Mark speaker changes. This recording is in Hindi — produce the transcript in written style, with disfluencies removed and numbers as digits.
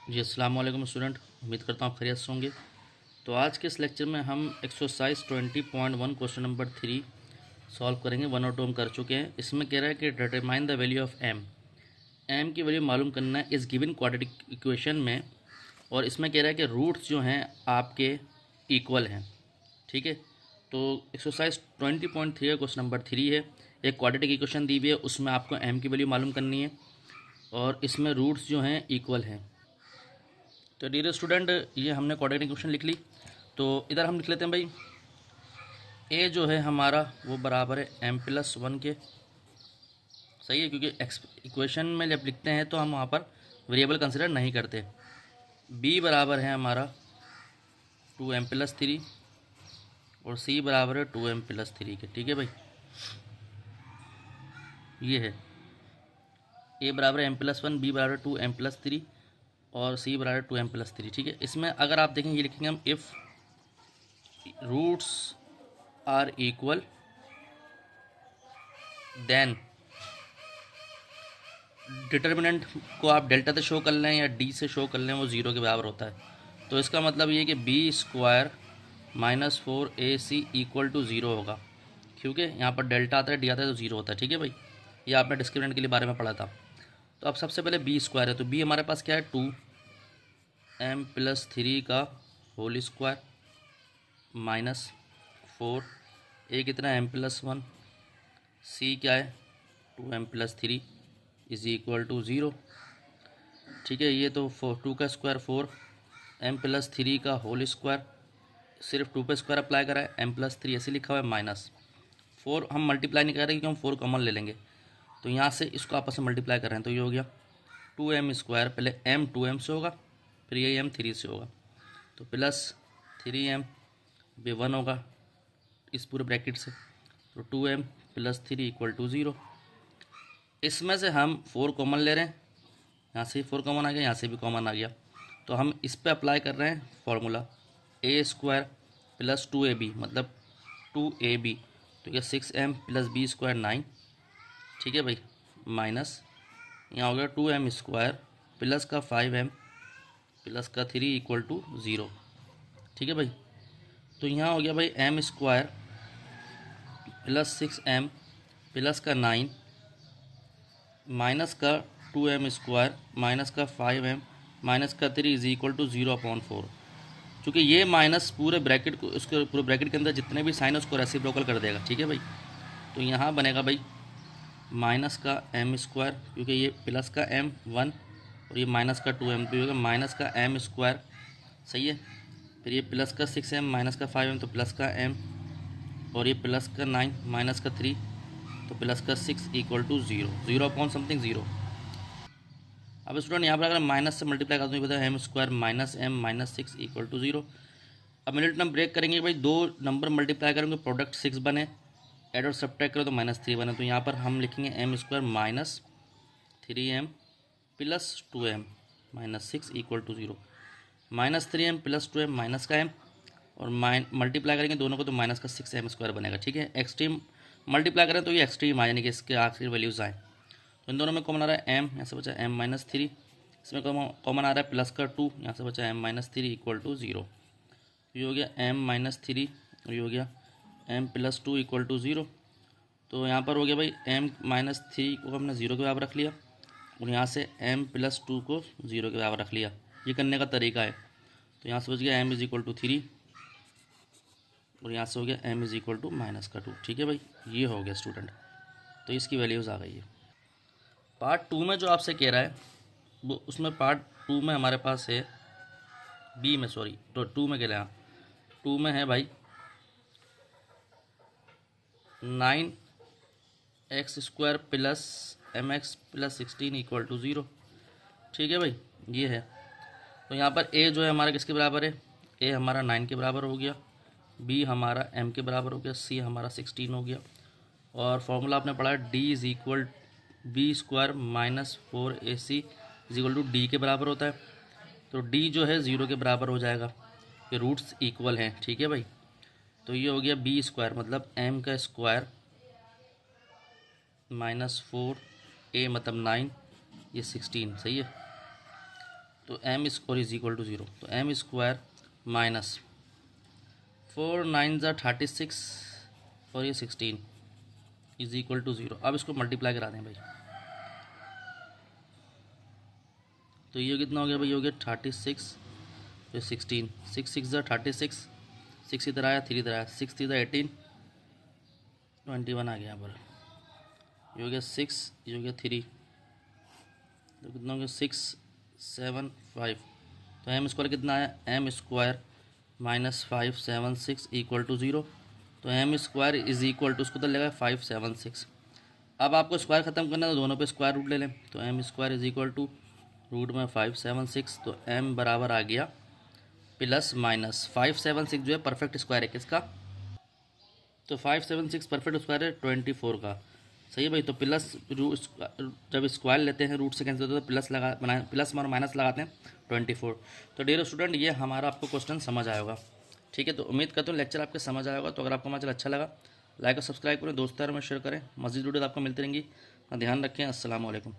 Speaker 1: जी अस्सलाम वालेकुम स्टूडेंट, उम्मीद करता हूँ आप खैरियत से होंगे। तो आज के इस लेक्चर में हम एक्सरसाइज 20.1 क्वेश्चन नंबर 3 सॉल्व करेंगे। 1 और 2 हम कर चुके हैं। इसमें कह रहा है कि determine the value of M की वैल्यू मालूम करना है इस गिवन क्वाड्रेटिक इक्वेशन में। और इसमें कह रहा है कि रूट्स जो हैं आपके इक्वल हैं। ठीक है, तो एक्सरसाइज 20.3 का क्वेश्चन नंबर 3 है। एक क्वाड्रेटिक इक्वेशन दी हुई है, उसमें आपको एम की वैल्यू मालूम करनी है और इसमें रूट्स जो हैं इक्वल हैं। तो डियर स्टूडेंट, ये हमने क्वाड्रेटिक इक्वेशन लिख ली। तो इधर हम लिख लेते हैं भाई, ए जो है हमारा वो बराबर है m+1 के। सही है, क्योंकि इक्वेशन में जब लिखते हैं तो हम वहाँ पर वेरिएबल कंसिडर नहीं करते। बी बराबर है हमारा 2m+3 और सी बराबर है 2m+3 के। ठीक है भाई, ये है ए बराबर है m+1, बी बराबर 2m+3 और सी बराबर 2m+3। ठीक है, इसमें अगर आप देखें ये लिखेंगे हम, if roots are equal then determinant को आप डेल्टा से शो कर लें या डी से शो कर लें, वो ज़ीरो के बराबर होता है। तो इसका मतलब ये कि b² -4ac = ज़ीरो होगा, क्योंकि यहाँ पर डेल्टा आता है, डी आता है तो ज़ीरो होता है। ठीक है भाई, ये आपने डिस्क्रिमिनेंट के लिए बारे में पढ़ा था। तो अब सबसे पहले b² है, तो b हमारे पास क्या है, 2m+3 का होल स्क्वायर -4, ए कितना है m+1, सी क्या है 2m+3 = ज़ीरो। ठीक है, ये तो 2 का स्क्वायर 4, m+3 का होल स्क्वायर, सिर्फ 2 पे स्क्वायर अप्लाई करा है, m+3 ऐसे लिखा हुआ है, -4 हम मल्टीप्लाई नहीं कर रहे क्योंकि हम 4 कॉमन ले लेंगे। तो यहाँ से इसको आपस में मल्टीप्लाई कर रहे हैं, तो ये हो गया 2m²। पहले m 2m से होगा, फिर ये m 3 से होगा, तो +3m 1 होगा इस पूरे ब्रैकेट से, तो 2m+3 = ज़ीरो। इसमें से हम 4 कॉमन ले रहे हैं, यहाँ से 4 कॉमन आ गया, यहाँ से भी कॉमन आ गया। तो हम इस पे अप्लाई कर रहे हैं फॉर्मूला a² + 2ab मतलब 2ab, तो ये 6m + b² 9। ठीक है भाई, माइनस यहाँ हो गया 2m² प्लस का 5m प्लस का 3 = ज़ीरो। ठीक है भाई, तो यहाँ हो गया भाई m² + 6m प्लस का 9 माइनस का 2m² माइनस का 5m माइनस का 3 = 0/4। चूँकि ये माइनस पूरे ब्रैकेट को, उसके पूरे ब्रैकेट के अंदर जितने भी साइन है उसको रेसिप्रोकल कर देगा। ठीक है भाई, तो यहाँ बनेगा भाई माइनस का m², क्योंकि ये प्लस का m1 और ये माइनस का 2m, तो माइनस का m²। सही है, फिर ये प्लस का 6m माइनस का 5m तो प्लस का m, और ये प्लस का 9 माइनस का 3 तो प्लस का 6 = ज़ीरो, 0/समथिंग ज़ीरो। अब स्टूडेंट यहाँ पर अगर माइनस से मल्टीप्लाई कर दूँ, ये बताया m² -m -6 = ज़ीरो। अब मिनट नंबर ब्रेक करेंगे भाई, दो नंबर मल्टीप्लाई करेंगे, प्रोडक्ट 6 बने, एड और सब्ट्रैक्ट करो तो -3 बने। तो यहाँ पर हम लिखेंगे m² -3m + 2m -6 = zero. -3m + 2m minus का m और मल्टीप्लाई करेंगे दोनों को तो माइनस का 6m² बनेगा। ठीक है, एक्सट्रीम मल्टीप्लाई करें तो ये एक्सट्रीम आ, यानी कि इसके आखिरी वैल्यूज़ आए। तो इन दोनों में कॉमन आ रहा है m, यहाँ से बचा m -3, इसमें कॉमन आ रहा है प्लस का 2, यहाँ से बचा m -3 = ज़ीरो। ये हो गया m -3 और ये हो गया m + 2 = ज़ीरो। तो यहाँ पर हो गया भाई m -3 को हमने ज़ीरो के बराबर रख लिया और यहाँ से m + 2 को ज़ीरो के बराबर रख लिया। ये करने का तरीका है। तो यहाँ से बच गया m = 3 और यहाँ से हो गया m = -2। ठीक है भाई, ये हो गया स्टूडेंट, तो इसकी वैल्यूज़ आ गई है। पार्ट 2 में जो आपसे कह रहा है वो, उसमें पार्ट 2 में हमारे पास है बी में, सॉरी, तो 2 में कह रहे हैं, 2 में है भाई 9x² + mx + 16 = ज़ीरो। ठीक है भाई, ये है। तो यहाँ पर a जो है हमारा किसके बराबर है, a हमारा 9 के बराबर हो गया, b हमारा m के बराबर हो गया, c हमारा 16 हो गया। और फॉर्मूला आपने पढ़ा d = b² -4ac = d के बराबर होता है। तो d जो है ज़ीरो के बराबर हो जाएगा, ये रूट्स इक्वल हैं। ठीक है भाई, तो ये हो गया b² मतलब m का स्क्वायर -4, a मतलब 9, ये 16। सही है, तो M square is equal to 0, तो एम स्क्वायर माइनस 4 9 ज़ा 36 और ये 16 इज इक्वल टू 0। अब इसको मल्टीप्लाई करा दें भाई, तो ये कितना हो गया भाई, हो गया 36 फिर 16, 6 6 ज़ा 36, 6 इधर आया, 3 इधर आया, 6 3 ज़ा 18, 21 आ गया यहाँ पर। ये हो गया 6, ये हो गया 3, तो कितना हो गया 6 7 5। तो एम स्क्वायर कितना आया, M square minus 576 equal to 0। तो M square is equal to, उसको तो लेगा 576। अब आपको स्क्वायर ख़त्म करना है तो दोनों पे स्क्वायर रूट ले लें, तो M square is equal to root में 576, तो एम बराबर आ गया प्लस माइनस 576 जो है परफेक्ट स्क्वायर है किसका, तो 576 परफेक्ट स्क्वायर है 24 का। सही है भाई, तो प्लस रूट, जब स्क्वायर लेते हैं रूट से कैंसिल होता है तो प्लस लगा बना, प्लस और माइनस लगाते हैं 24। तो डियर स्टूडेंट, ये हमारा आपको क्वेश्चन समझ आया होगा। ठीक है, तो उम्मीद करता हूँ लेक्चर आपके समझ आया होगा। तो अगर आपको हमारा अच्छा लगा, लाइक और सब्सक्राइब करें, दोस्तों में शेयर करें, मज़ीद वीडियो आपको मिलती रहेंगी। ध्यान रखें, अस्सलाम वालेकुम।